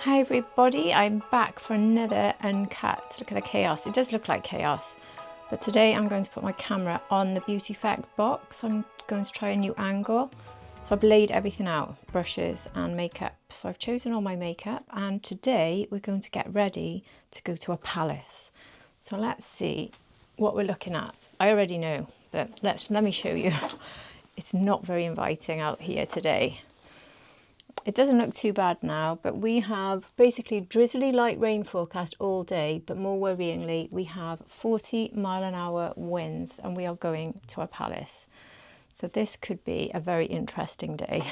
Hi everybody, I'm back for another Uncut. Look at the chaos. It does look like chaos, but today I'm going to put my camera on the beauty effect box. I'm going to try a new angle. So I've laid everything out, brushes and makeup. So I've chosen all my makeup, and today we're going to get ready to go to a palace. So let's see what we're looking at. I already know, but let me show you. It's not very inviting out here today. It doesn't look too bad now, but we have basically drizzly light rain forecast all day, but more worryingly, we have 40-mile-an-hour winds and we are going to a palace. So this could be a very interesting day.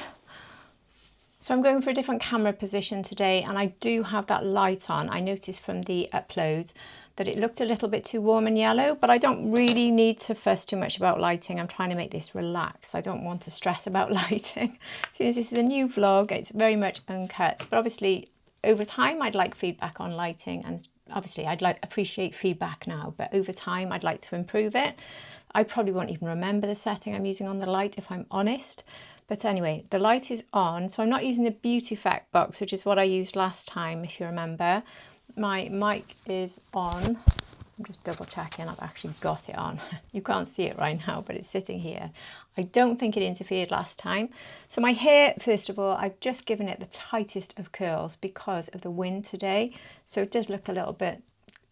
So I'm going for a different camera position today, and I do have that light on. I noticed from the upload that it looked a little bit too warm and yellow, but I don't really need to fuss too much about lighting. I'm trying to make this relaxed. I don't want to stress about lighting. Since this is a new vlog, it's very much uncut, but obviously over time I'd like feedback on lighting, and obviously I'd appreciate feedback now, but over time I'd like to improve it. I probably won't even remember the setting I'm using on the light if I'm honest. But anyway, the light is on, so I'm not using the beauty effect box, which is what I used last time, if you remember. My mic is on. I'm just double checking I've actually got it on. You can't see it right now, but it's sitting here. I don't think it interfered last time. So my hair, first of all, I've just given it the tightest of curls because of the wind today. So it does look a little bit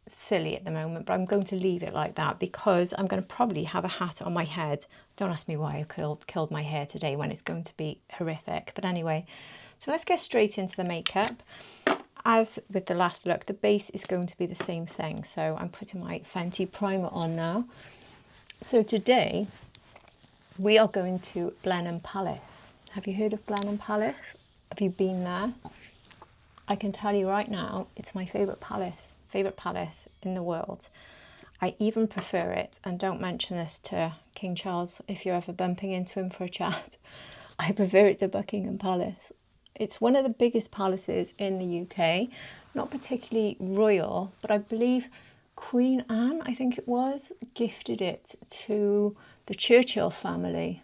silly at the moment, but I'm going to leave it like that because I'm going to probably have a hat on my head. Don't ask me why I curled my hair today when it's going to be horrific. But anyway, so let's get straight into the makeup. As with the last look, the base is going to be the same thing. So I'm putting my Fenty primer on now. So today we are going to Blenheim Palace. Have you heard of Blenheim Palace? Have you been there? I can tell you right now, it's my favourite palace in the world. I even prefer it, and don't mention this to King Charles if you're ever bumping into him for a chat. I prefer it to Buckingham Palace. It's one of the biggest palaces in the UK, not particularly royal, but I believe Queen Anne, I think it was, gifted it to the Churchill family.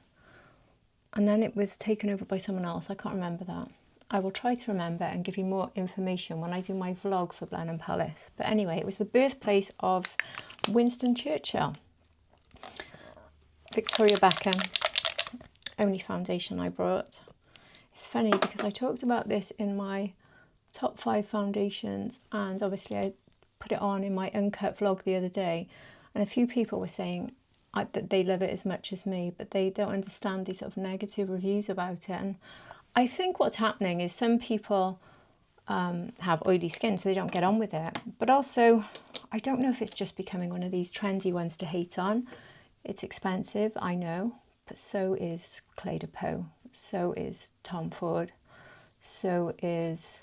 And then it was taken over by someone else. I can't remember that. I will try to remember and give you more information when I do my vlog for Blenheim Palace. But anyway, it was the birthplace of Winston Churchill. Victoria Beckham, only foundation I brought. It's funny because I talked about this in my top 5 foundations, and obviously I put it on in my Uncut vlog the other day, and a few people were saying that they love it as much as me, but they don't understand these sort of negative reviews about it. And I think what's happening is some people have oily skin, so they don't get on with it. But also, I don't know if it's just becoming one of these trendy ones to hate on. It's expensive, I know, but so is Clé de Peau, so is Tom Ford, so is,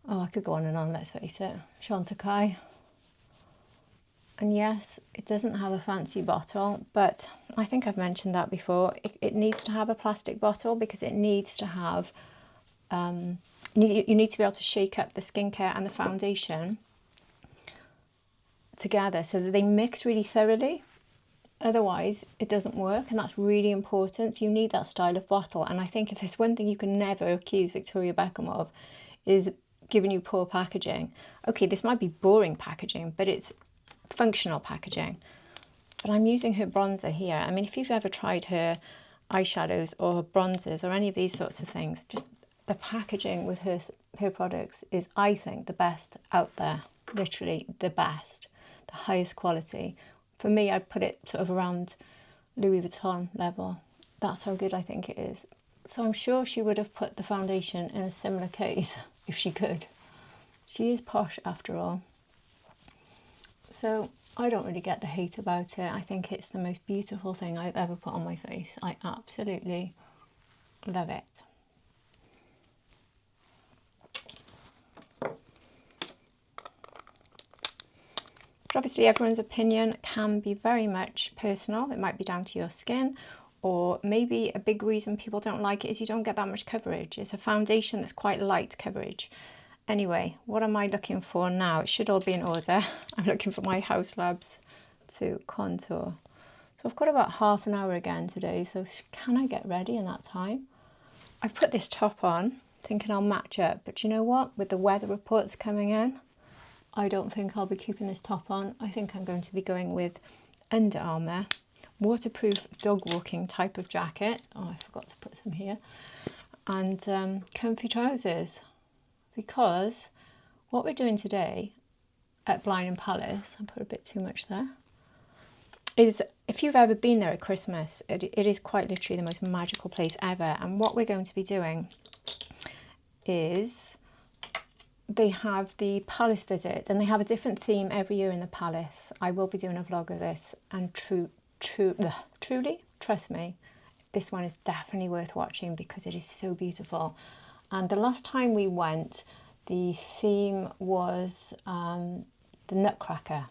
oh, I could go on and on, let's face it, Chantecaille. And yes, it doesn't have a fancy bottle, but I think I've mentioned that before. It needs to have a plastic bottle because it needs to have, you need to be able to shake up the skincare and the foundation together so that they mix really thoroughly. Otherwise, it doesn't work, and that's really important. So you need that style of bottle. And I think if there's one thing you can never accuse Victoria Beckham of, is giving you poor packaging. Okay, this might be boring packaging, but it's functional packaging. But I'm using her bronzer here. I mean, if you've ever tried her eyeshadows or her bronzers or any of these sorts of things, just the packaging with her products is, I think, the best out there. Literally the best, the highest quality. For me, I'd put it sort of around Louis Vuitton level. That's how good I think it is. So I'm sure she would have put the foundation in a similar case if she could. She is posh after all. So I don't really get the hate about it. I think it's the most beautiful thing I've ever put on my face. I absolutely love it. But obviously everyone's opinion can be very much personal. It might be down to your skin, or maybe a big reason people don't like it is you don't get that much coverage. It's a foundation that's quite light coverage. Anyway, what am I looking for now? It should all be in order. I'm looking for my House Labs to contour. So I've got about half an hour again today, so can I get ready in that time? I've put this top on. thinking I'll match up. But you know what? With the weather reports coming in, I don't think I'll be keeping this top on. I think I'm going to be going with Under Armour, waterproof dog walking type of jacket. Oh, I forgot to put some here. And comfy trousers. Because what we're doing today at Blenheim Palace, I put a bit too much there, is if you've ever been there at Christmas, it is quite literally the most magical place ever. And what we're going to be doing is they have the palace visit, and they have a different theme every year in the palace. I will be doing a vlog of this, and truly, trust me, this one is definitely worth watching because it is so beautiful. And the last time we went, the theme was the Nutcracker.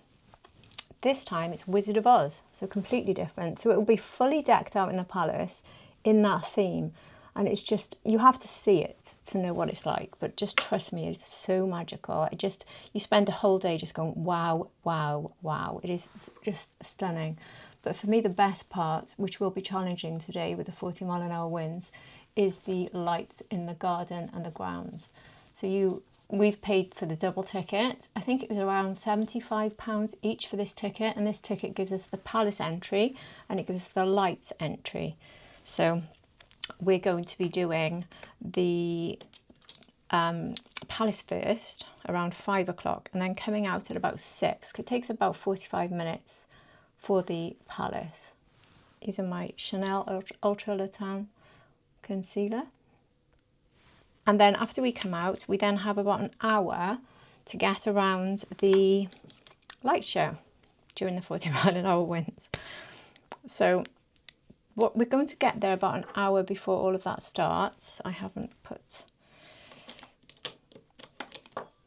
This time it's Wizard of Oz, so completely different. So it will be fully decked out in the palace in that theme. And it's just, you have to see it to know what it's like. But just trust me, it's so magical. It just, you spend a whole day just going, wow, wow, wow. It is just stunning. But for me, the best part, which will be challenging today with the 40-mile-an-hour winds, is the lights in the garden and the grounds. So we've paid for the double ticket. I think it was around £75 each for this ticket. And this ticket gives us the palace entry and it gives us the lights entry. So we're going to be doing the palace first around 5 o'clock and then coming out at about 6. It takes about 45 minutes for the palace. Using my Chanel Ultra Le Tan concealer. And then after we come out, we then have about an hour to get around the light show during the 40-mile-an-hour winds. So what we're going to get there about an hour before all of that starts. I haven't put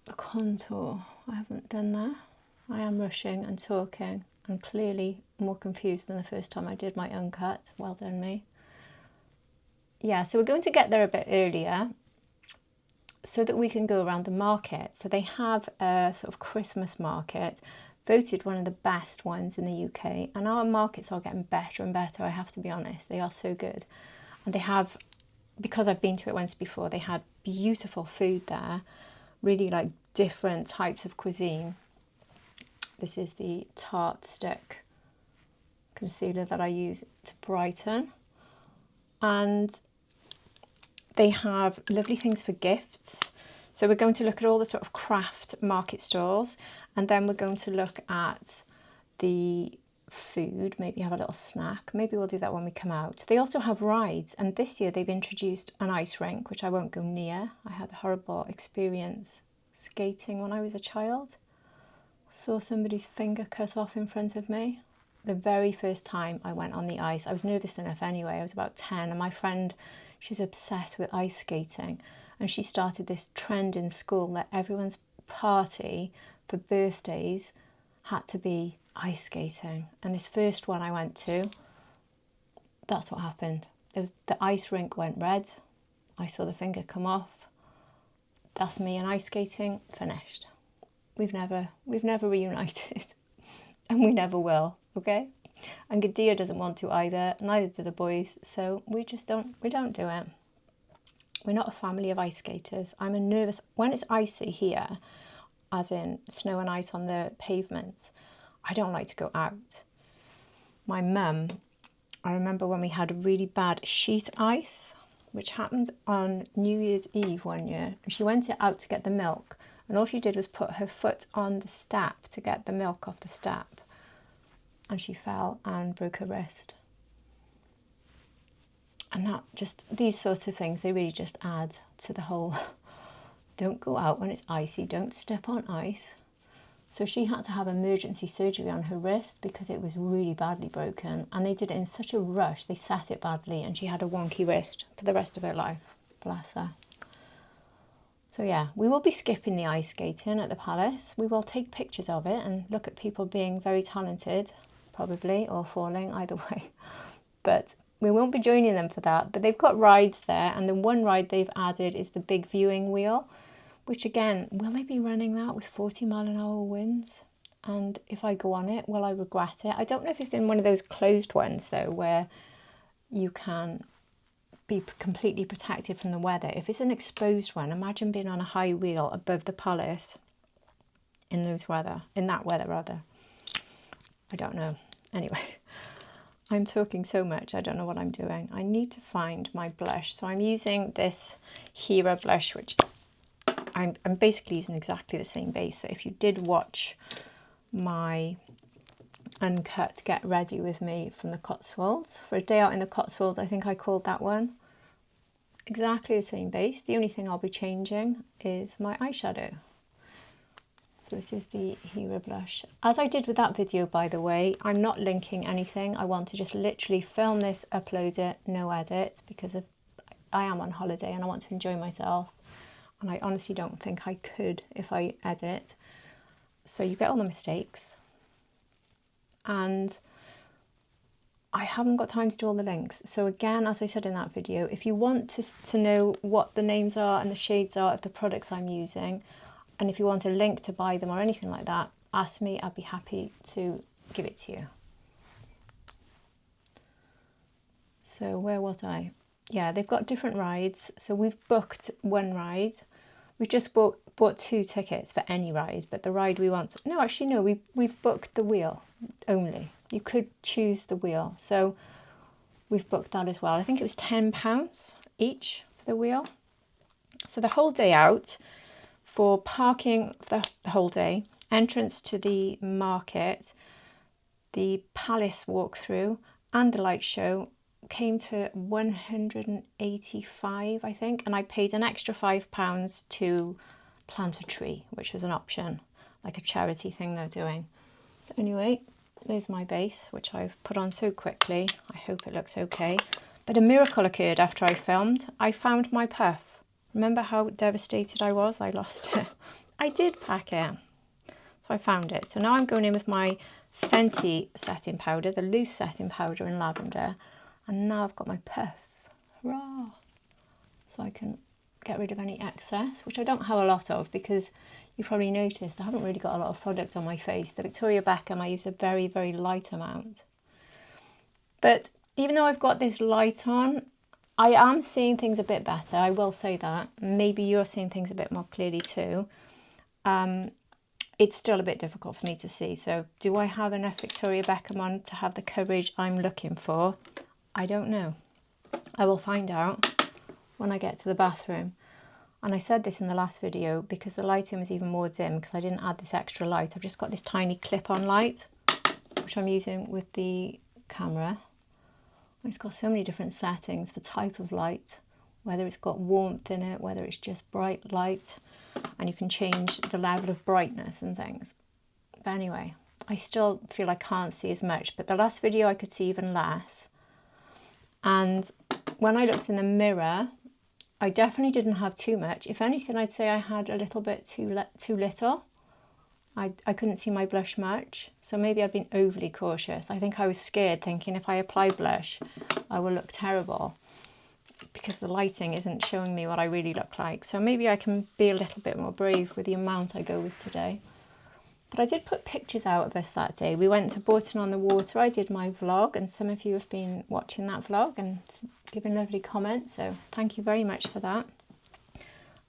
the contour. I haven't done that. I am rushing and talking and clearly more confused than the first time I did my Uncut. Well done me. Yeah, so we're going to get there a bit earlier so that we can go around the market. So they have a sort of Christmas market, voted one of the best ones in the UK, and our markets are getting better and better, I have to be honest. They are so good. And they have, because I've been to it once before, they had beautiful food there, really like different types of cuisine. This is the Tarte Stick concealer that I use to brighten. And they have lovely things for gifts. So we're going to look at all the sort of craft market stalls, and then we're going to look at the food, maybe have a little snack. Maybe we'll do that when we come out. They also have rides, and this year they've introduced an ice rink, which I won't go near. I had a horrible experience skating when I was a child. Saw somebody's finger cut off in front of me. The very first time I went on the ice, I was nervous enough anyway. I was about 10, and my friend, she was obsessed with ice skating, and she started this trend in school that everyone's party for birthdays had to be ice skating. And this first one I went to, that's what happened. The ice rink went red. I saw the finger come off. That's me and ice skating, finished. We've never reunited, and we never will, okay? And Gadia doesn't want to either, neither do the boys, so we don't do it. We're not a family of ice skaters. I'm a nervous, when it's icy here, as in snow and ice on the pavements, I don't like to go out. My mum, I remember when we had really bad sheet ice, which happened on New Year's Eve one year, and she went out to get the milk, and all she did was put her foot on the step to get the milk off the step, and she fell and broke her wrist. And that just, these sorts of things, they really just add to the whole, don't go out when it's icy, don't step on ice. So she had to have emergency surgery on her wrist because it was really badly broken, and they did it in such a rush, they set it badly, and she had a wonky wrist for the rest of her life, bless her. So yeah, we will be skipping the ice skating at the palace. We will take pictures of it and look at people being very talented, probably, or falling, either way. But we won't be joining them for that. But they've got rides there, and the one ride they've added is the big viewing wheel, which again, will they be running that with 40-mile-an-hour winds? And if I go on it, will I regret it? I don't know if it's in one of those closed ones though, where you can be completely protected from the weather. If it's an exposed one, imagine being on a high wheel above the palace in that weather rather. I don't know. Anyway, I'm talking so much, I don't know what I'm doing. I need to find my blush. So I'm using this Hero blush, which I'm basically using exactly the same base. So if you did watch my Uncut Get Ready With Me from the Cotswolds, for a day out in the Cotswolds, I think I called that one, exactly the same base. The only thing I'll be changing is my eyeshadow. So this is the Hero blush. As I did with that video, by the way, I'm not linking anything. I want to just literally film this, upload it, no edit, because I am on holiday and I want to enjoy myself. And I honestly don't think I could if I edit. So you get all the mistakes. And I haven't got time to do all the links. So again, as I said in that video, if you want to know what the names are and the shades are of the products I'm using, and if you want a link to buy them or anything like that, ask me, I'd be happy to give it to you. So where was I? Yeah, they've got different rides. So we've booked one ride. We've just bought 2 tickets for any ride, but the ride we want... No, actually, no, we've booked the wheel only. You could choose the wheel. So we've booked that as well. I think it was £10 each for the wheel. So the whole day out, for parking the whole day, entrance to the market, the palace walkthrough and the light show came to 185, I think, and I paid an extra £5 to plant a tree, which was an option, like a charity thing they're doing. So anyway, there's my base, which I've put on so quickly. I hope it looks okay. But a miracle occurred after I filmed. I found my puff. Remember how devastated I was? I lost it. I did pack it. So I found it. So now I'm going in with my Fenty setting powder, the loose setting powder in lavender. And now I've got my puff. Hurrah! So I can get rid of any excess, which I don't have a lot of because you probably noticed I haven't really got a lot of product on my face. The Victoria Beckham, I use a very, very light amount. But even though I've got this light on, I am seeing things a bit better. I will say that. Maybe you're seeing things a bit more clearly too. It's still a bit difficult for me to see. So do I have enough Victoria Beckham on to have the coverage I'm looking for? I don't know. I will find out when I get to the bathroom. And I said this in the last video because the lighting was even more dim because I didn't add this extra light. I've just got this tiny clip-on light, which I'm using with the camera. It's got so many different settings for type of light, whether it's got warmth in it, whether it's just bright light, and you can change the level of brightness and things. But anyway, I still feel I can't see as much, but the last video I could see even less. And when I looked in the mirror, I definitely didn't have too much. If anything, I'd say I had a little bit too little. I couldn't see my blush much, so maybe I'd been overly cautious. I think I was scared, thinking if I apply blush, I will look terrible because the lighting isn't showing me what I really look like. So maybe I can be a little bit more brave with the amount I go with today. But I did put pictures out of us that day. We went to Bourton-on-the-Water. I did my vlog, and some of you have been watching that vlog and giving lovely comments, so thank you very much for that.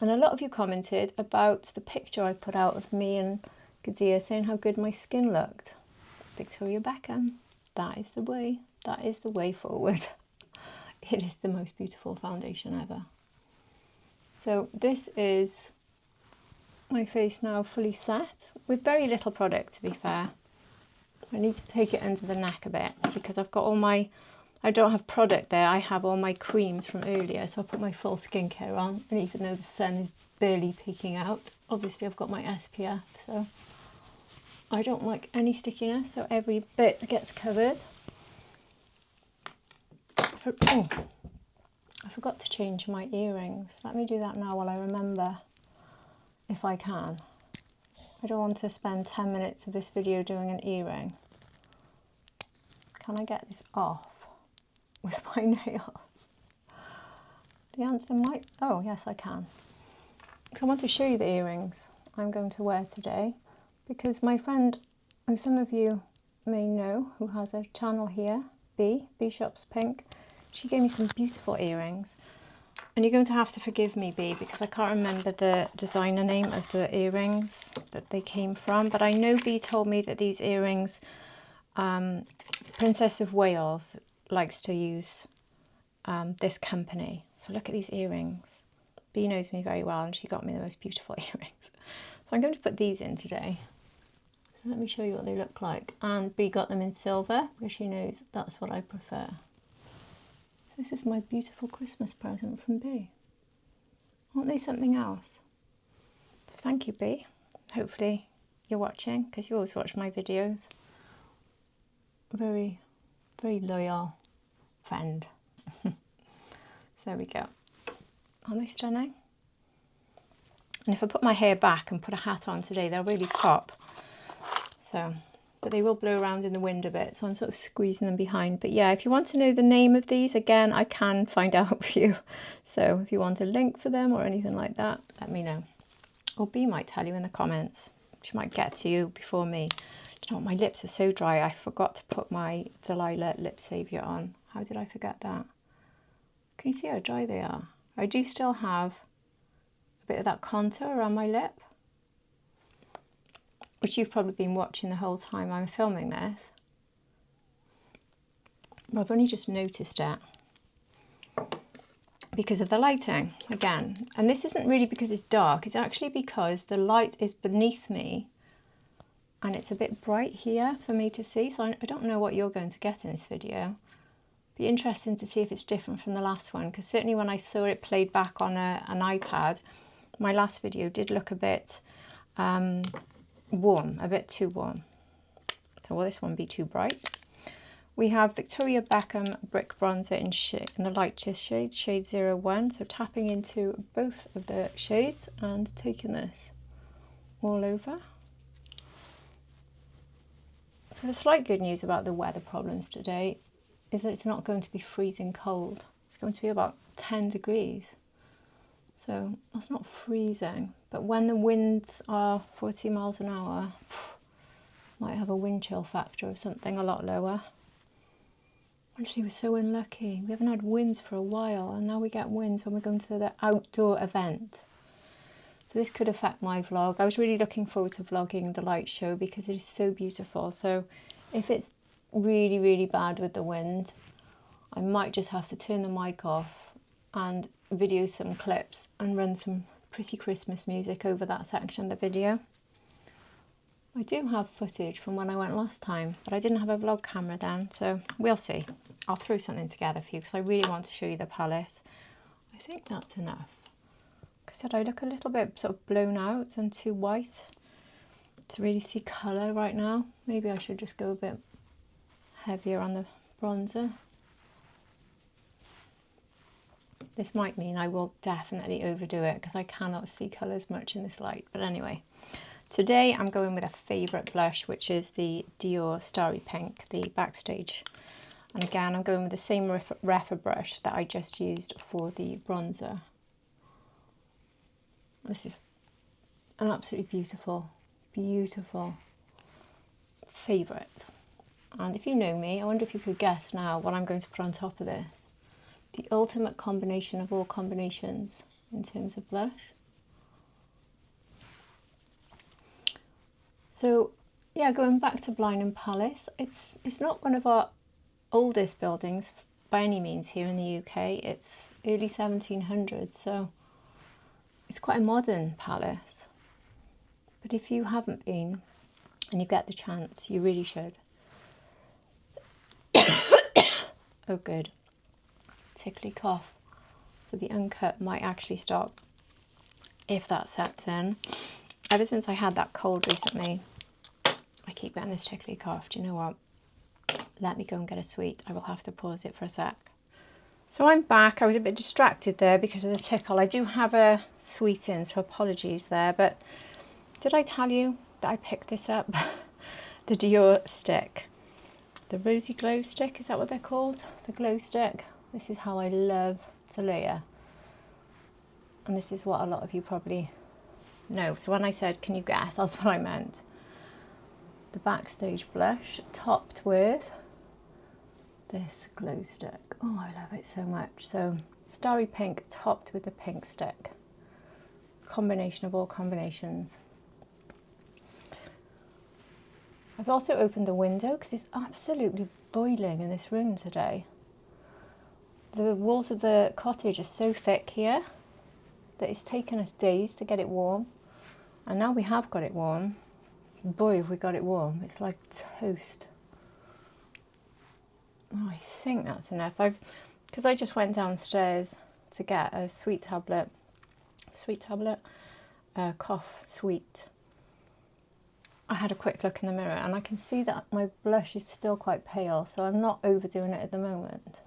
And a lot of you commented about the picture I put out of me and Gadia saying how good my skin looked. Victoria Beckham, that is the way. That is the way forward. It is the most beautiful foundation ever. So this is my face now fully set with very little product, to be fair. I need to take it under the neck a bit because I've got all my, I don't have product there, I have all my creams from earlier, so I put my full skincare on, and even though the sun is barely peeking out, obviously I've got my SPF, so I don't like any stickiness, so every bit gets covered. Oh, I forgot to change my earrings. Let me do that now while I remember, if I can. I don't want to spend 10 minutes of this video doing an earring. Can I get this off with my nails? The answer might... Oh, yes, I can. So I want to show you the earrings I'm going to wear today, because my friend, who some of you may know, who has a channel here, B Shops Pink, She gave me some beautiful earrings. And you're going to have to forgive me, B, because I can't remember the designer name of the earrings that they came from. But I know B told me that these earrings, Princess of Wales likes to use this company. So look at these earrings. B knows me very well and she got me the most beautiful earrings. So I'm going to put these in today. So let me show you what they look like. And B got them in silver because she knows that's what I prefer. This is my beautiful Christmas present from B. Aren't they something else? So thank you, B. Hopefully you're watching, because you always watch my videos. Very, very loyal friend. So there we go. Aren't they stunning? And if I put my hair back and put a hat on today, they'll really pop. So... but they will blow around in the wind a bit, so I'm sort of squeezing them behind. But yeah, if you want to know the name of these, again, I can find out for you. So if you want a link for them or anything like that, let me know. Or B might tell you in the comments. She might get to you before me. Do you know what, my lips are so dry, I forgot to put my Delilah lip savior on. How did I forget that? Can you see how dry they are? I do still have a bit of that contour around my lip, which you've probably been watching the whole time I'm filming this. But I've only just noticed it because of the lighting again. And this isn't really because it's dark, it's actually because the light is beneath me and it's a bit bright here for me to see. So I don't know what you're going to get in this video. Be interesting to see if it's different from the last one, because certainly when I saw it played back on an iPad, my last video did look a bit warm, a bit too warm. So will this one be too bright? We have Victoria Beckham Brick Bronzer in the lightest shade, shade 01. So tapping into both of the shades and taking this all over. So the slight good news about the weather problems today is that it's not going to be freezing cold. It's going to be about 10 degrees. So that's not freezing, but when the winds are 40 miles an hour, might have a wind chill factor of something a lot lower. Actually, we're so unlucky. We haven't had winds for a while, and now we get winds when we're going to the outdoor event. So this could affect my vlog. I was really looking forward to vlogging the light show because it is so beautiful. So if it's really, really bad with the wind, I might just have to turn the mic off and video some clips and run some pretty Christmas music over that section of the video. I do have footage from when I went last time, but I didn't have a vlog camera then, so we'll see. I'll throw something together for you because I really want to show you the palace. I think that's enough. Like I said, I look a little bit sort of blown out and too white to really see colour right now. Maybe I should just go a bit heavier on the bronzer. This might mean I will definitely overdo it because I cannot see colours much in this light. But anyway, today I'm going with a favourite blush, which is the Dior Starry Pink, the Backstage. And again, I'm going with the same Refa brush that I just used for the bronzer. This is an absolutely beautiful, beautiful favourite. And if you know me, I wonder if you could guess now what I'm going to put on top of this. The ultimate combination of all combinations in terms of blush. So yeah, going back to Blenheim Palace, it's not one of our oldest buildings by any means here in the UK. It's early 1700s, so it's quite a modern palace. But if you haven't been and you get the chance, you really should. Oh good. Tickly cough. So the Uncut might actually stop if that sets in. Ever since I had that cold recently, I keep getting this tickly cough. Do you know what? Let me go and get a sweet. I will have to pause it for a sec. So I'm back. I was a bit distracted there because of the tickle. I do have a sweet in, so apologies there. But did I tell you that I picked this up? The Dior stick. The Rosy Glow stick, is that what they're called? The glow stick. This is how I love to layer. And this is what a lot of you probably know. So when I said, can you guess, that's what I meant. The Backstage blush topped with this glow stick. Oh, I love it so much. So starry pink topped with the pink stick. Combination of all combinations. I've also opened the window because it's absolutely boiling in this room today. The walls of the cottage are so thick here that it's taken us days to get it warm. And now we have got it warm. Boy, have we got it warm. It's like toast. Oh, I think that's enough. Because I just went downstairs to get a cough sweet. I had a quick look in the mirror and I can see that my blush is still quite pale, so I'm not overdoing it at the moment.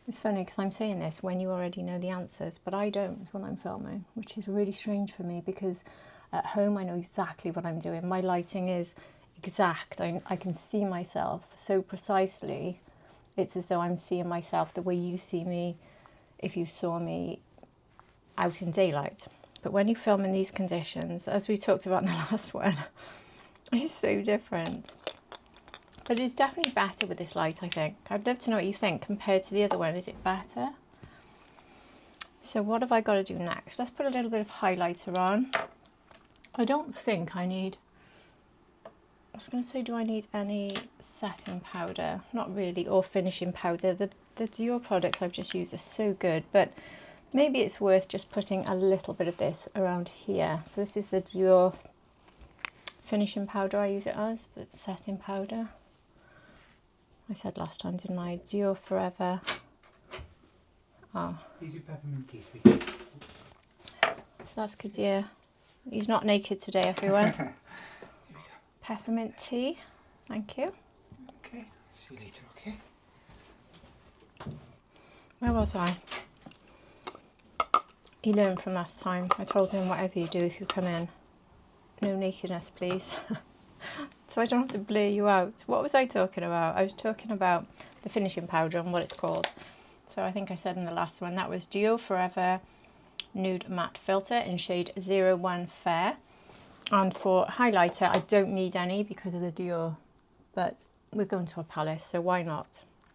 It's funny because I'm saying this when you already know the answers, but I don't when I'm filming, which is really strange for me because at home I know exactly what I'm doing. My lighting is exact. I can see myself so precisely. It's as though I'm seeing myself the way you see me if you saw me out in daylight. But when you film in these conditions, as we talked about in the last one, it's so different. But it's definitely better with this light, I think. I'd love to know what you think compared to the other one. Is it better? So what have I got to do next? Let's put a little bit of highlighter on. I don't think I need... I was going to say, do I need any setting powder? Not really, or finishing powder. The Dior products I've just used are so good, but maybe it's worth just putting a little bit of this around here. So this is the Dior finishing powder I use it as, but setting powder. I said last time, didn't I? Dior Forever. Oh. Easy peppermint tea, sweetie. So that's Kadir. He's not naked today, everyone. Here we go. Peppermint tea. Thank you. Okay. See you later, okay? Where was I? He learned from last time. I told him, whatever you do, if you come in, no nakedness, please. So I don't have to blur you out. What was I talking about? I was talking about the finishing powder and what it's called. So I think I said in the last one, that was Dior Forever Nude Matte Filter in shade 01 Fair. And for highlighter, I don't need any because of the Dior, but we're going to a palace, so why not?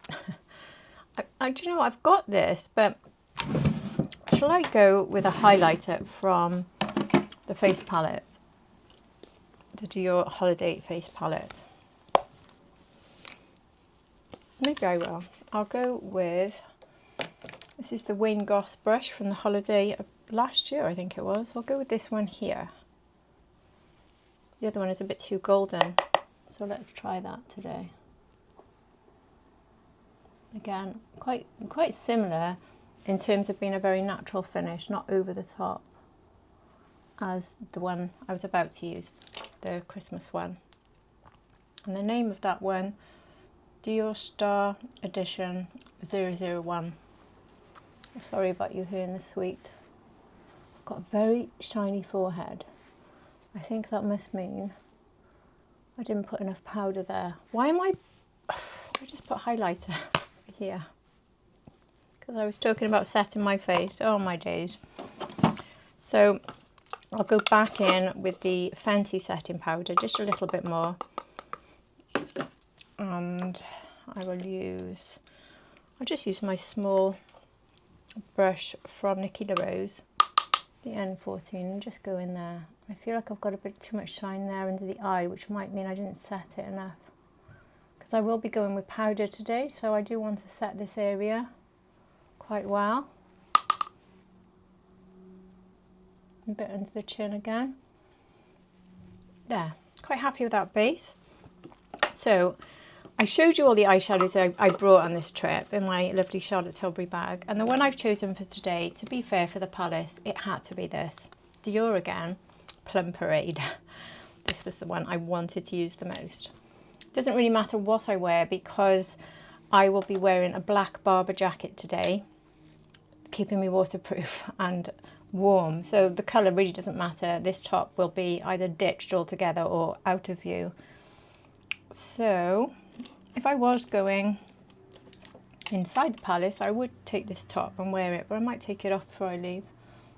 Do you know what? I've got this, but shall I go with a highlighter from the face palette? The Dior Holiday Face Palette. Maybe I will. I'll go with, this is the Wayne Goss brush from the holiday of last year, I think it was. I'll go with this one here. The other one is a bit too golden, so let's try that today. Again, quite similar in terms of being a very natural finish, not over the top, as the one I was about to use, the Christmas one. And the name of that one, Dior Star Edition 001. Sorry about you hearing the sweet. I've got a very shiny forehead. I think that must mean I didn't put enough powder there. Why am I just put highlighter here? Because I was talking about setting my face. Oh my days. So I'll go back in with the Fenty setting powder, just a little bit more. And I'll just use my small brush from Nikki LaRose, the N14, and just go in there. I feel like I've got a bit too much shine there under the eye, which might mean I didn't set it enough. Because I will be going with powder today, so I do want to set this area quite well. A bit under the chin again. There, quite happy with that base. So I showed you all the eyeshadows I brought on this trip in my lovely Charlotte Tilbury bag, and the one I've chosen for today, to be fair, for the Palace, it had to be this. Dior again, Plum Parade. This was the one I wanted to use the most. It doesn't really matter what I wear because I will be wearing a black Barber jacket today, keeping me waterproof and warm, so the colour really doesn't matter. This top will be either ditched altogether or out of view. So if I was going inside the Palace, I would take this top and wear it, but I might take it off before I leave.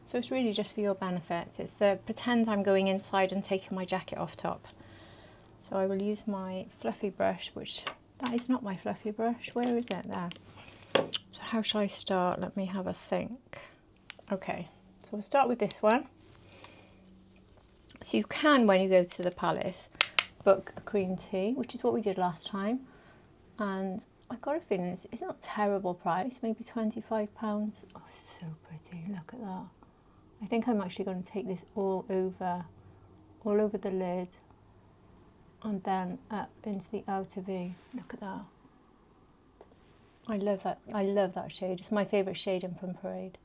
So it's really just for your benefit. It's the pretend I'm going inside and taking my jacket off top. So I will use my fluffy brush, which That is not my fluffy brush. Where is it? There. So how shall I start? Let me have a think. Okay, so we'll start with this one. So you can, when you go to the palace, book a cream tea, which is what we did last time. And I got a feeling it's not a terrible price, maybe £25. Oh, so pretty, look at that. I think I'm actually going to take this all over the lid and then up into the outer V. Look at that. I love that shade. It's my favourite shade in Plum Parade.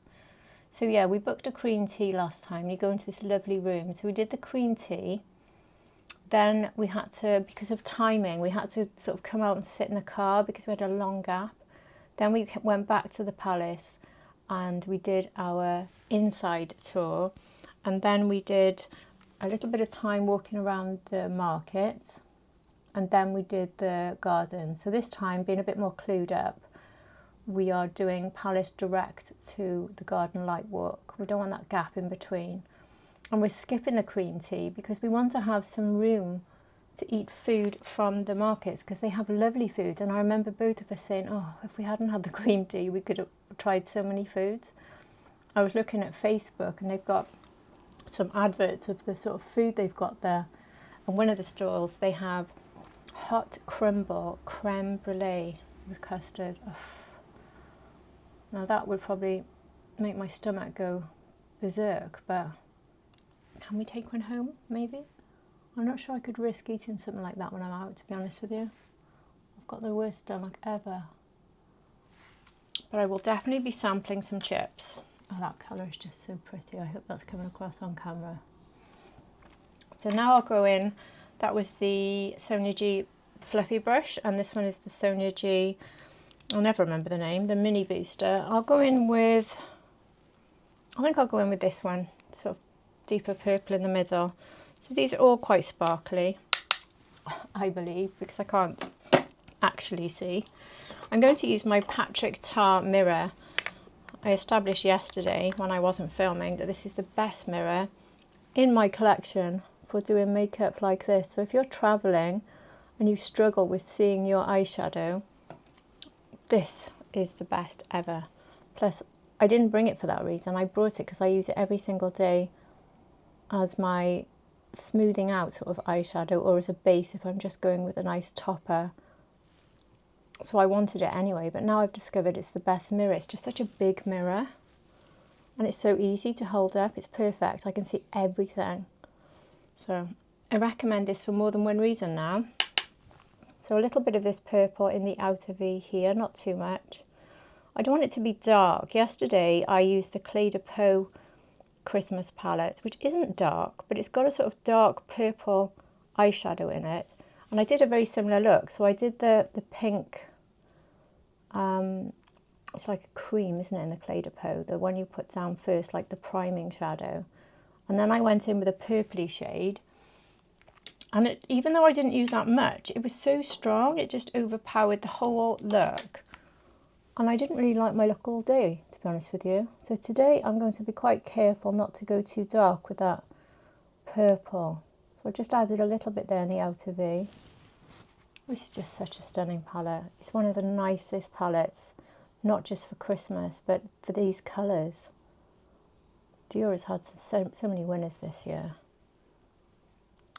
So yeah, we booked a cream tea last time. You go into this lovely room. So we did the cream tea. Then we had to, because of timing, we had to sort of come out and sit in the car because we had a long gap. Then we went back to the palace and we did our inside tour. And then we did a little bit of time walking around the market. And then we did the garden. So this time, being a bit more clued up, we are doing Palace direct to the garden light walk. We don't want that gap in between. And we're skipping the cream tea because we want to have some room to eat food from the markets because they have lovely food. And I remember both of us saying, oh, if we hadn't had the cream tea, we could have tried so many foods. I was looking at Facebook and they've got some adverts of the sort of food they've got there. And one of the stalls, they have hot crumble creme brulee with custard. Oh. Now that would probably make my stomach go berserk, but can we take one home, maybe? I'm not sure I could risk eating something like that when I'm out, to be honest with you. I've got the worst stomach ever. But I will definitely be sampling some chips. Oh, that colour is just so pretty. I hope that's coming across on camera. So now I'll go in. That was the Sonia G fluffy brush, and this one is the Sonia G, I'll never remember the name, the mini booster. I'll go in with, I think I'll go in with this one, sort of deeper purple in the middle. So these are all quite sparkly, I believe, because I can't actually see. I'm going to use my Patrick Tar mirror. I established yesterday when I wasn't filming that this is the best mirror in my collection for doing makeup like this. So if you're traveling and you struggle with seeing your eyeshadow, this is the best ever. Plus, I didn't bring it for that reason. I brought it because I use it every single day as my smoothing out sort of eyeshadow, or as a base if I'm just going with a nice topper. So I wanted it anyway, but now I've discovered it's the best mirror. It's just such a big mirror and it's so easy to hold up. It's perfect. I can see everything. So I recommend this for more than one reason now. So a little bit of this purple in the outer V here, not too much. I don't want it to be dark. Yesterday I used the Clé de Peau Christmas palette, which isn't dark, but it's got a sort of dark purple eyeshadow in it. And I did a very similar look. So I did the pink, it's like a cream, isn't it, in the Clé de Peau, the one you put down first, like the priming shadow. And then I went in with a purpley shade. And even though I didn't use that much, it was so strong, it just overpowered the whole look. And I didn't really like my look all day, to be honest with you. So today I'm going to be quite careful not to go too dark with that purple. So I just added a little bit there in the outer V. This is just such a stunning palette. It's one of the nicest palettes, not just for Christmas, but for these colours. Dior has had so many winners this year.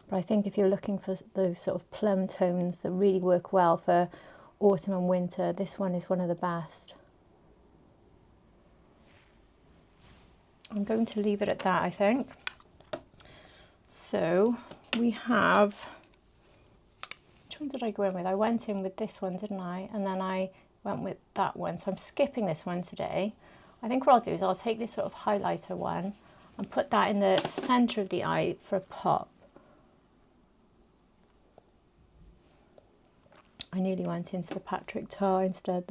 But I think if you're looking for those sort of plum tones that really work well for autumn and winter, this one is one of the best. I'm going to leave it at that, I think. So we have, which one did I go in with? I went in with this one, didn't I? And then I went with that one. So I'm skipping this one today. I think what I'll do is I'll take this sort of highlighter one and put that in the centre of the eye for a pop. I nearly went into the Patrick Tar instead.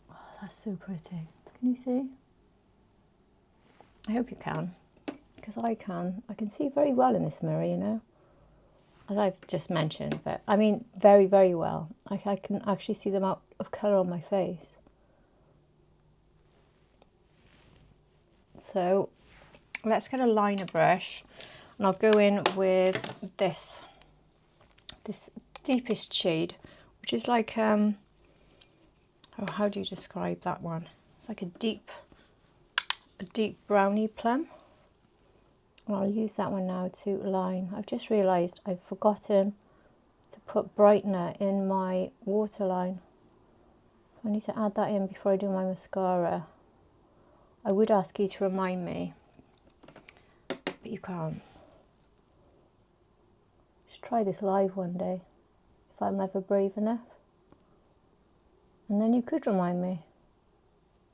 Oh, that's so pretty. Can you see? I hope you can, because I can. I can see very well in this mirror, you know, as I've just mentioned, but I mean very, very well. I can actually see them out of colour on my face. So let's get a liner brush and I'll go in with this deepest shade, which is like, oh, how do you describe that one? It's like a deep browny plum. I'll use that one now to line. I've just realised I've forgotten to put brightener in my waterline. So I need to add that in before I do my mascara. I would ask you to remind me, but you can't. Just try this live one day, if I'm ever brave enough. And then you could remind me,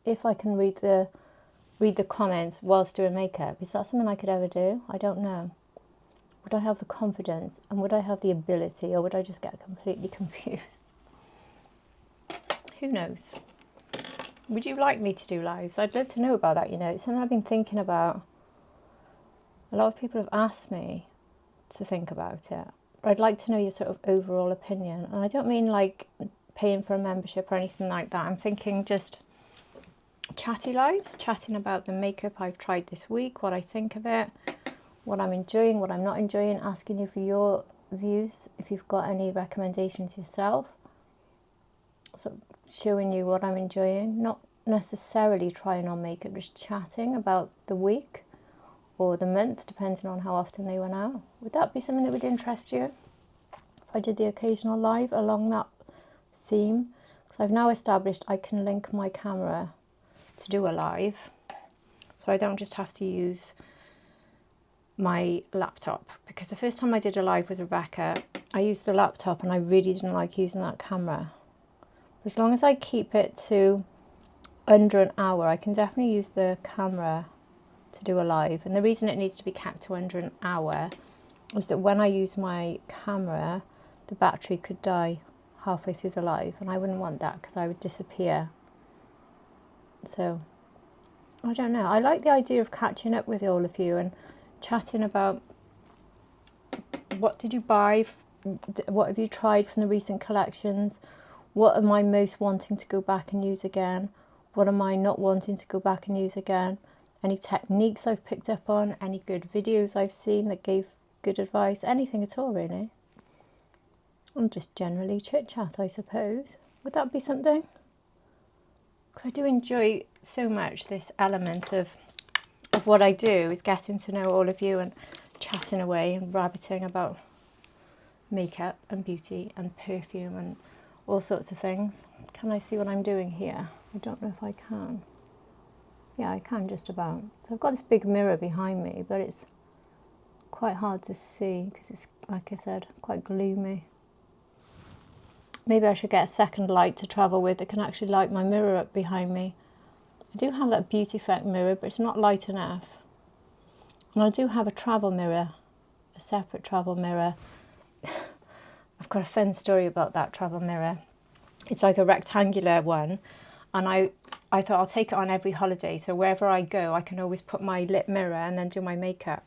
if I can read the comments whilst doing makeup. Is that something I could ever do? I don't know. Would I have the confidence, and would I have the ability, or would I just get completely confused? Who knows? Would you like me to do lives? I'd love to know about that, you know. It's something I've been thinking about. A lot of people have asked me to think about it. I'd like to know your sort of overall opinion. And I don't mean like paying for a membership or anything like that. I'm thinking just chatty lives, chatting about the makeup I've tried this week, what I think of it, what I'm enjoying, what I'm not enjoying, asking you for your views, if you've got any recommendations yourself. So showing you what I'm enjoying, not necessarily trying on makeup, just chatting about the week or the month, depending on how often they went out. Would that be something that would interest you? If I did the occasional live along that theme? Because I've now established I can link my camera to do a live, so I don't just have to use my laptop, because the first time I did a live with Rebecca, I used the laptop and I really didn't like using that camera. As long as I keep it to under an hour, I can definitely use the camera to do a live. And the reason it needs to be kept to under an hour is that when I use my camera, the battery could die halfway through the live, and I wouldn't want that because I would disappear. So, I don't know. I like the idea of catching up with all of you and chatting about what did you buy, what have you tried from the recent collections, what am I most wanting to go back and use again, what am I not wanting to go back and use again, any techniques I've picked up on, any good videos I've seen that gave good advice, anything at all really. And just generally chit chat, I suppose. Would that be something? Because I do enjoy so much this element of what I do, is getting to know all of you and chatting away and rabbiting about makeup and beauty and perfume and all sorts of things. Can I see what I'm doing here? I don't know if I can. Yeah, I can just about. So I've got this big mirror behind me, but it's quite hard to see because it's, like I said, quite gloomy. Maybe I should get a second light to travel with that can actually light my mirror up behind me. I do have that Beauty Effect mirror, but it's not light enough. And I do have a travel mirror, a separate travel mirror. I've got a fun story about that travel mirror. It's like a rectangular one, and I thought I'll take it on every holiday, so wherever I go I can always put my lip mirror and then do my makeup.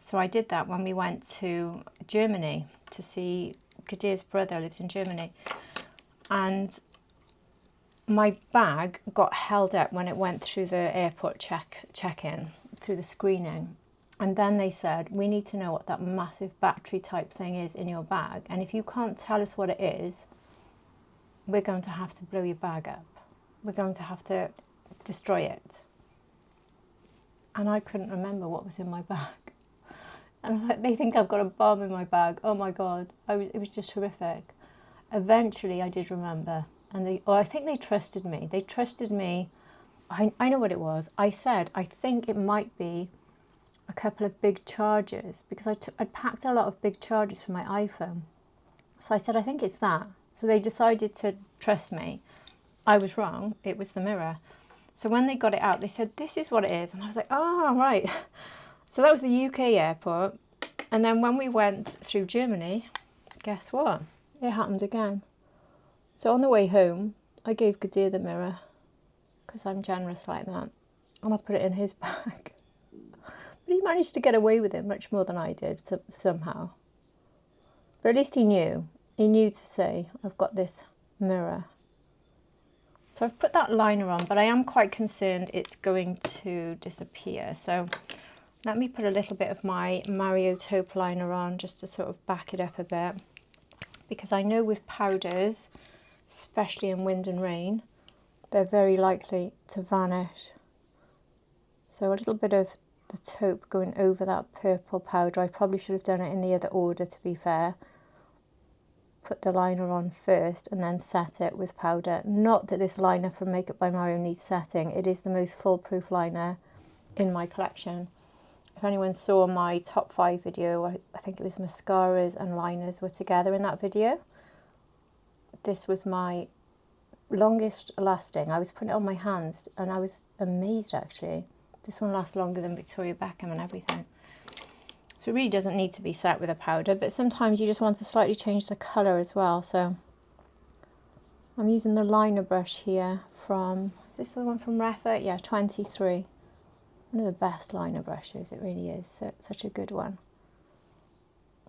So I did that when we went to Germany to see Kadir's brother, lives in Germany, and my bag got held up when it went through the airport check-in, through the screening. And then they said, we need to know what that massive battery type thing is in your bag. And if you can't tell us what it is, we're going to have to blow your bag up. We're going to have to destroy it. And I couldn't remember what was in my bag. And I was like, they think I've got a bomb in my bag. Oh my God. It was just horrific. Eventually I did remember. And I think they trusted me. They trusted me. I know what it was. I said, I think it might be a couple of big chargers, because I'd packed a lot of big chargers for my iPhone. So I said, I think it's that. So they decided to trust me. I was wrong. It was the mirror. So when they got it out, they said, this is what it is. And I was like, oh, right. So that was the UK airport. And then when we went through Germany, guess what? It happened again. So on the way home, I gave Kadir the mirror, because I'm generous like that, and I put it in his bag. But he managed to get away with it much more than I did, somehow. But at least he knew. He knew to say, I've got this mirror. So I've put that liner on, but I am quite concerned it's going to disappear. So let me put a little bit of my Mario taupe liner on just to sort of back it up a bit, because I know with powders, especially in wind and rain, they're very likely to vanish. So a little bit of the taupe going over that purple powder. I probably should have done it in the other order, to be fair. Put the liner on first and then set it with powder. Not that this liner from Makeup by Mario needs setting. It is the most foolproof liner in my collection. If anyone saw my top 5 video, I think it was mascaras and liners were together in that video. This was my longest lasting. I was putting it on my hands and I was amazed actually. This one lasts longer than Victoria Beckham and everything. So it really doesn't need to be set with a powder, but sometimes you just want to slightly change the colour as well. So I'm using the liner brush here from, is this the one from Refa? Yeah, 23. One of the best liner brushes, it really is. So it's such a good one.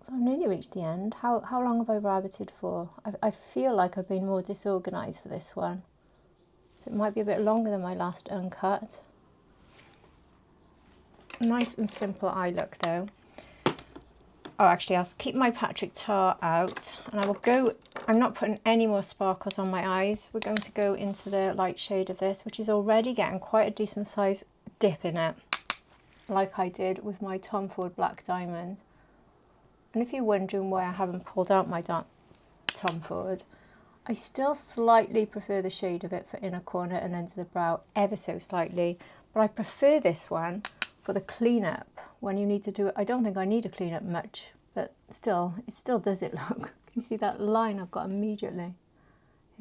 So I've nearly reached the end. How long have I rabbited for? I feel like I've been more disorganised for this one. So it might be a bit longer than my last Uncut. Nice and simple eye look though. Oh, actually, I'll keep my Patrick Tar out and I will go, I'm not putting any more sparkles on my eyes. We're going to go into the light shade of this, which is already getting quite a decent size dip in it, like I did with my Tom Ford Black Diamond. And if you're wondering why I haven't pulled out my Tom Ford, I still slightly prefer the shade of it for inner corner and then to the brow, ever so slightly. But I prefer this one for the cleanup when you need to do it. I don't think I need to clean up much, but still, it still does it look. Can you see that line I've got immediately?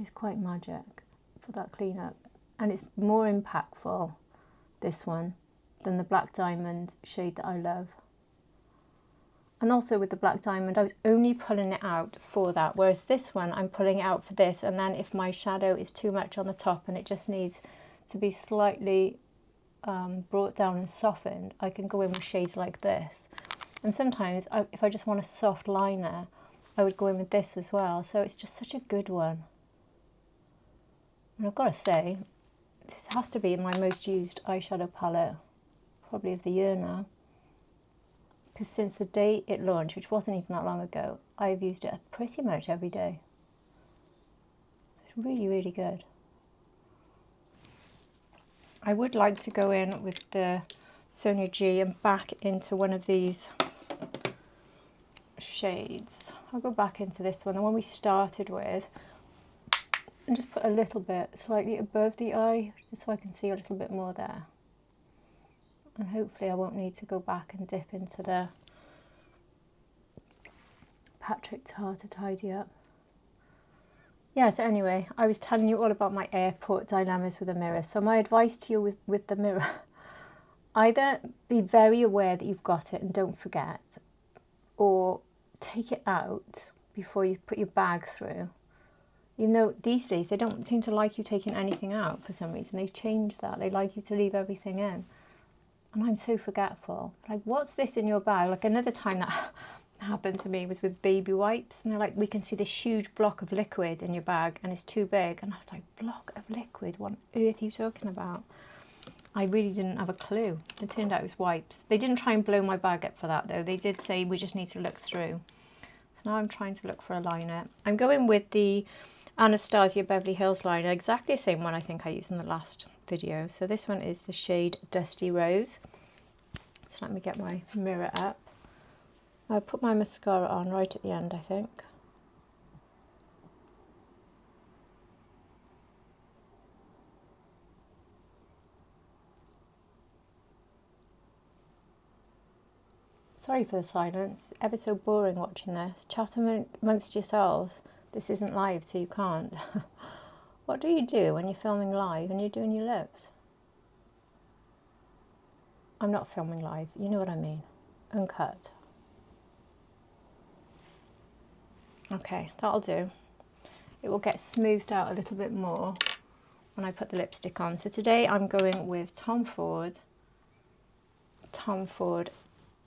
It's quite magic for that cleanup. And it's more impactful, this one, than the Black Diamond shade that I love. And also with the Black Diamond, I was only pulling it out for that, whereas this one, I'm pulling it out for this, and then if my shadow is too much on the top and it just needs to be slightly brought down and softened, I can go in with shades like this. And sometimes if I just want a soft liner, I would go in with this as well. So it's just such a good one. And I've got to say, this has to be my most used eyeshadow palette probably of the year now, because since the day it launched, which wasn't even that long ago, I've used it pretty much every day. It's really, really good. I would like to go in with the Sonia G and back into one of these shades. I'll go back into this one, the one we started with, and just put a little bit slightly above the eye, just so I can see a little bit more there. And hopefully I won't need to go back and dip into the Patrick Tar to tidy up. Yeah, so anyway, I was telling you all about my airport dilemmas with a mirror. So my advice to you with the mirror, either be very aware that you've got it and don't forget, or take it out before you put your bag through. Even though these days they don't seem to like you taking anything out for some reason. They've changed that. They like you to leave everything in. And I'm so forgetful. Like, what's this in your bag? Like another time that happened to me was with baby wipes, and they're like, we can see this huge block of liquid in your bag and it's too big. And I was like, block of liquid? What on earth are you talking about? I really didn't have a clue. It turned out it was wipes. They didn't try and blow my bag up for that though. They did say we just need to look through. So now I'm trying to look for a liner. I'm going with the Anastasia Beverly Hills liner, exactly the same one I think I used in the last video. So this one is the shade Dusty Rose. So let me get my mirror up. I put my mascara on right at the end, I think. Sorry for the silence. Ever so boring watching this. Chat amongst yourselves. This isn't live, so you can't. What do you do when you're filming live and you're doing your lips? I'm not filming live, you know what I mean. Uncut. Okay, that'll do. It will get smoothed out a little bit more when I put the lipstick on. So today I'm going with Tom Ford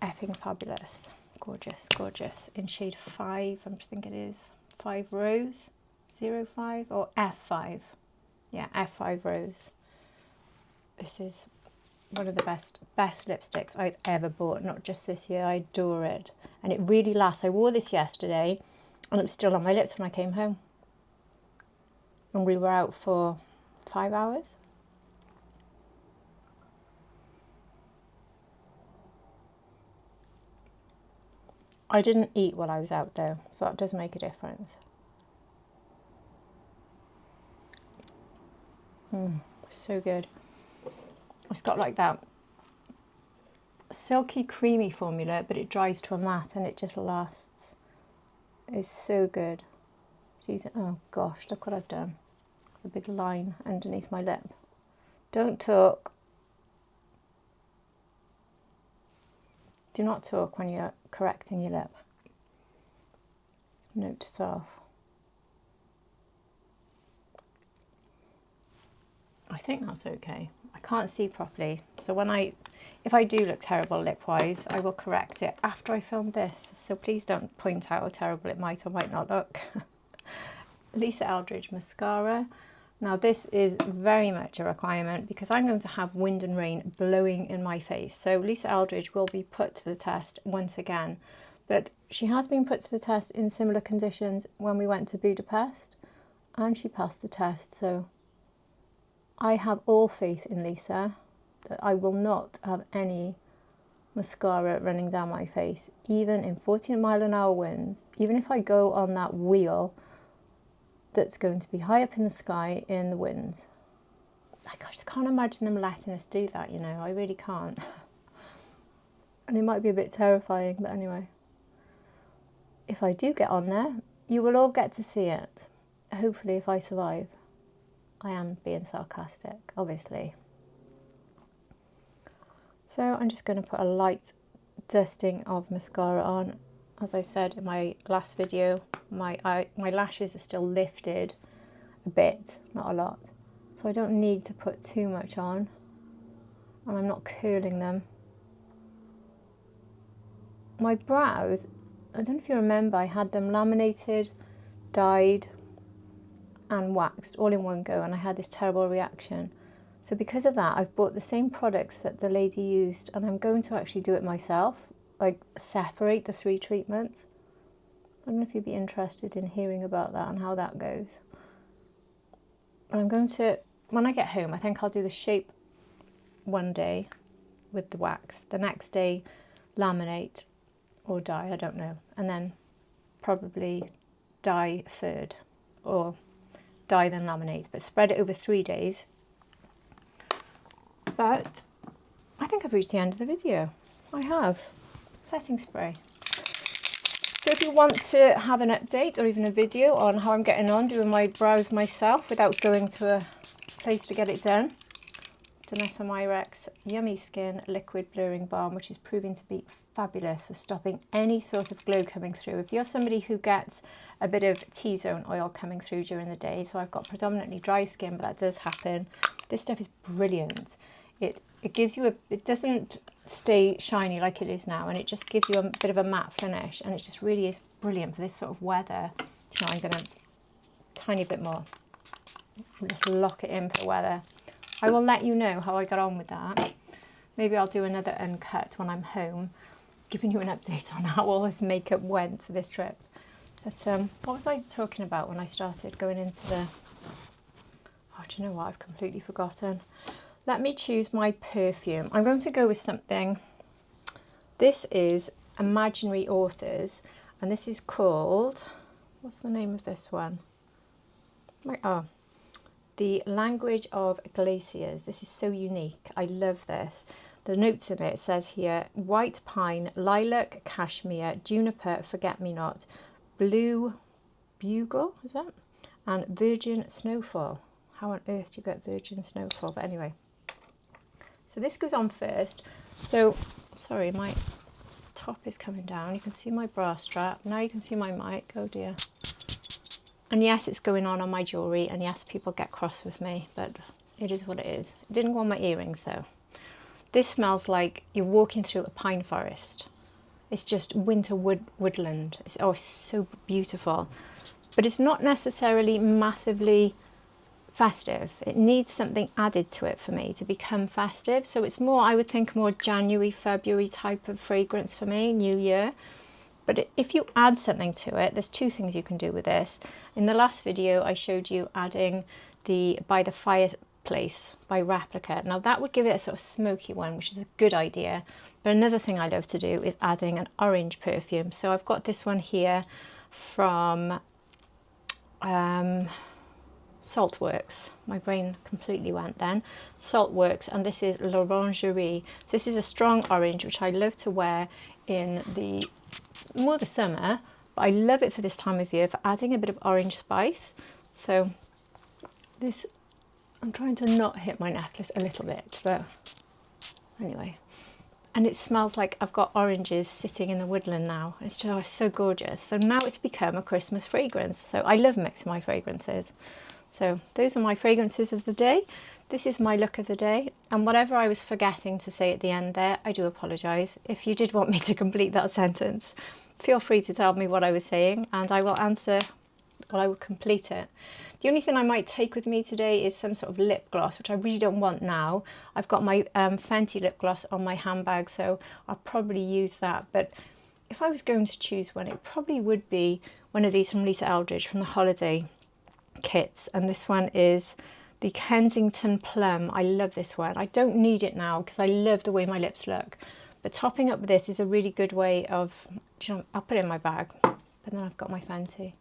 Effing Fabulous. Gorgeous, gorgeous. In shade 5, I think it is 5 Rose, 05 or F5. Yeah, F5 Rose. This is one of the best lipsticks I've ever bought, not just this year. I adore it. And it really lasts. I wore this yesterday And it was still on my lips when I came home. And we were out for 5 hours. I didn't eat while I was out though, so that does make a difference. So good. It's got like that silky creamy formula, but it dries to a matte and it just lasts. It's so good. Jeez, oh gosh, look what I've done. A big line underneath my lip. Don't talk. Do not talk when you're correcting your lip. Note to self. I think that's okay. I can't see properly, so if I do look terrible lip-wise, I will correct it after I film this. So please don't point out how terrible it might or might not look. Lisa Eldridge mascara. Now this is very much a requirement because I'm going to have wind and rain blowing in my face. So Lisa Eldridge will be put to the test once again. But she has been put to the test in similar conditions when we went to Budapest and she passed the test. So I have all faith in Lisa that I will not have any mascara running down my face, even in 14-mile-an-hour winds, even if I go on that wheel that's going to be high up in the sky in the winds. I just can't imagine them letting us do that, you know, I really can't. And it might be a bit terrifying, but anyway. If I do get on there, you will all get to see it. Hopefully, if I survive. I am being sarcastic, obviously. So I'm just going to put a light dusting of mascara on. As I said in my last video, my lashes are still lifted a bit, not a lot. So I don't need to put too much on. And I'm not curling them. My brows, I don't know if you remember, I had them laminated, dyed and waxed all in one go, and I had this terrible reaction. So because of that, I've bought the same products that the lady used, and I'm going to actually do it myself, like separate the 3 treatments. I don't know if you'd be interested in hearing about that and how that goes. And I'm going to, when I get home, I think I'll do the shape one day with the wax, the next day laminate or dye, I don't know, and then probably dye third, or dye then laminate, but spread it over 3 days. But I think I've reached the end of the video. I have. Setting spray. So if you want to have an update or even a video on how I'm getting on doing my brows myself without going to a place to get it done, Danessa Myrex Yummy Skin Liquid Blurring Balm, which is proving to be fabulous for stopping any sort of glow coming through. If you're somebody who gets a bit of T-zone oil coming through during the day, so I've got predominantly dry skin, but that does happen. This stuff is brilliant. It gives you it doesn't stay shiny like it is now, and it just gives you a bit of a matte finish, and it just really is brilliant for this sort of weather. You know, I'm going to tiny bit more. Just lock it in for the weather. I will let you know how I got on with that. Maybe I'll do another uncut when I'm home, giving you an update on how all this makeup went for this trip. But what was I talking about when I started going into the... Oh, do you know what? I've completely forgotten. Let me choose my perfume. I'm going to go with something. This is Imaginary Authors, and this is called... What's the name of this one? The Language of Glaciers. This is so unique. I love this. The notes in it says here, white pine, lilac, cashmere, juniper, forget-me-not, blue bugle, is that? And virgin snowfall. How on earth do you get virgin snowfall? But anyway. So this goes on first. So, sorry, my top is coming down. You can see my bra strap. Now you can see my mic. Oh dear. And yes, it's going on my jewellery, and yes, people get cross with me, but it is what it is. It didn't go on my earrings though. This smells like you're walking through a pine forest. It's just winter woodland. It's so beautiful. But it's not necessarily massively festive. It needs something added to it for me to become festive. So it's more, I would think, more January, February type of fragrance for me, New Year. But if you add something to it, there's two things you can do with this. In the last video, I showed you adding the By the Fireplace by Replica. Now that would give it a sort of smoky one, which is a good idea. But another thing I love to do is adding an orange perfume. So I've got this one here from Saltworks. My brain completely went then. Saltworks, and this is L'Orangerie. This is a strong orange, which I love to wear in more the summer, but I love it for this time of year for adding a bit of orange spice. So this, I'm trying to not hit my necklace a little bit, but anyway. And it smells like I've got oranges sitting in the woodland now. It's just so gorgeous. So now it's become a Christmas fragrance. So I love mixing my fragrances. So those are my fragrances of the day. This is my look of the day. And whatever I was forgetting to say at the end there, I do apologise. If you did want me to complete that sentence, feel free to tell me what I was saying and I will answer, or I will complete it. The only thing I might take with me today is some sort of lip gloss, which I really don't want now. I've got my Fenty lip gloss on my handbag, so I'll probably use that. But if I was going to choose one, it probably would be one of these from Lisa Eldridge from the holiday kits. And this one is the Kensington Plum. I love this one. I don't need it now because I love the way my lips look. But topping up with this is a really good way of, I'll put it in my bag, but then I've got my Fenty.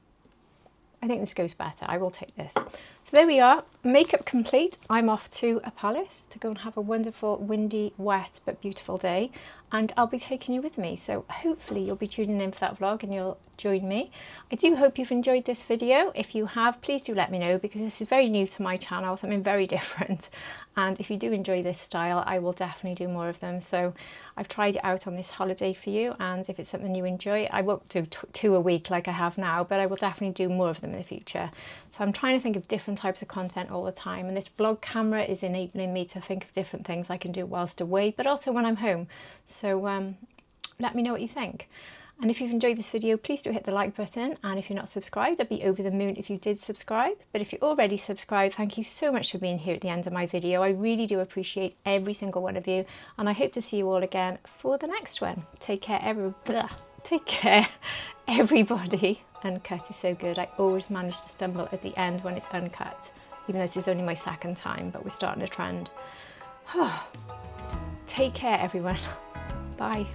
I think this goes better. I will take this. So there we are, makeup complete. I'm off to a palace to go and have a wonderful, windy, wet, but beautiful day. And I'll be taking you with me. So hopefully you'll be tuning in for that vlog and you'll join me. I do hope you've enjoyed this video. If you have, please do let me know because this is very new to my channel, something very different. And if you do enjoy this style, I will definitely do more of them. So I've tried it out on this holiday for you. And if it's something you enjoy, I won't do two a week like I have now, but I will definitely do more of them in the future. So I'm trying to think of different types of content all the time. And this vlog camera is enabling me to think of different things I can do whilst away, but also when I'm home. So let me know what you think. And if you've enjoyed this video, please do hit the like button. And if you're not subscribed, I'd be over the moon if you did subscribe. But if you're already subscribed, thank you so much for being here at the end of my video. I really do appreciate every single one of you. And I hope to see you all again for the next one. Take care, everybody. Uncut is so good. I always manage to stumble at the end when it's uncut. Even though this is only my second time, but we're starting a trend. Take care, everyone. Bye.